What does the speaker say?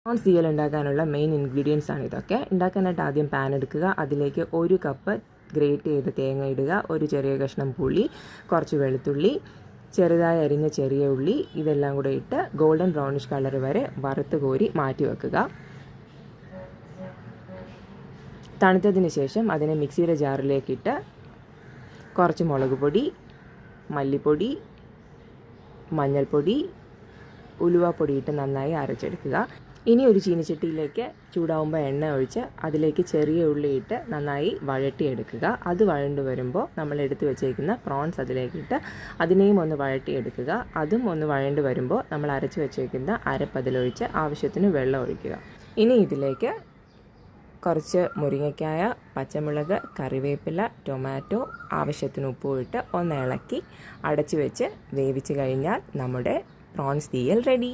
Prawns theeyal ഉണ്ടാക്കാനുള്ള main ingredients ആണ് ഇതൊക്കെ. ഉണ്ടാക്കാനായിട്ട് ആദ്യം പാൻ എടുക്കുക, അതിലേക്ക് 1 കപ്പ് ഗ്രേറ്റ് ചെയ്ത തേങ്ങ ഇടുക, ഒരു ചെറിയ കഷ്ണം പുളി, കുറച്ച് വെളുത്തുള്ളി, ചെറുതായി അരിഞ്ഞ ചെറിയ ഉള്ളി, ഇതെല്ലാം കൂടെ ഇട്ട് ഗോൾഡൻ ബ്രൗണിഷ് കളർ വരെ വറുത്ത് കോരി മാറ്റി വെക്കുക. തണുത്തതിന് ശേഷം അതിനെ മിക്സിയുടെ ജാറിലേക്കിട്ട് കുറച്ച് മുളക് പൊടി, മല്ലിപ്പൊടി, മഞ്ഞൾപ്പൊടി, ഉലുവാപ്പൊടി ഇട്ട് നന്നായി അരച്ചെടുക്കുക. ഇനി ഒരു ചീനിച്ചട്ടിയിലേക്ക് ചൂടാവുമ്പോൾ എണ്ണ ഒഴിച്ച് അതിലേക്ക് ചെറിയ ഉള്ളി ഇട്ട് നന്നായി വഴട്ടിയെടുക്കുക. അത് വഴണ്ടു വരുമ്പോൾ നമ്മൾ എടുത്തു വെച്ചേക്കുന്ന പ്രോൺസ് അതിലേക്കിട്ട് അതിനെയും ഒന്ന് വഴട്ടിയെടുക്കുക. അതും ഒന്ന് വഴണ്ടു വരുമ്പോൾ നമ്മൾ അരച്ച് വെച്ചേക്കുന്ന അരപ്പതിലൊഴിച്ച് ആവശ്യത്തിന് വെള്ളം ഒഴിക്കുക. ഇനി ഇതിലേക്ക് കുറച്ച് മുരിങ്ങയ്ക്കായ, പച്ചമുളക്, കറിവേപ്പില, ടൊമാറ്റോ, ആവശ്യത്തിന് ഉപ്പും ഇട്ട് ഒന്ന് ഇളക്കി അടച്ചു വെച്ച് വേവിച്ച് കഴിഞ്ഞാൽ നമ്മുടെ പ്രോൺസ് തീയൽ റെഡി.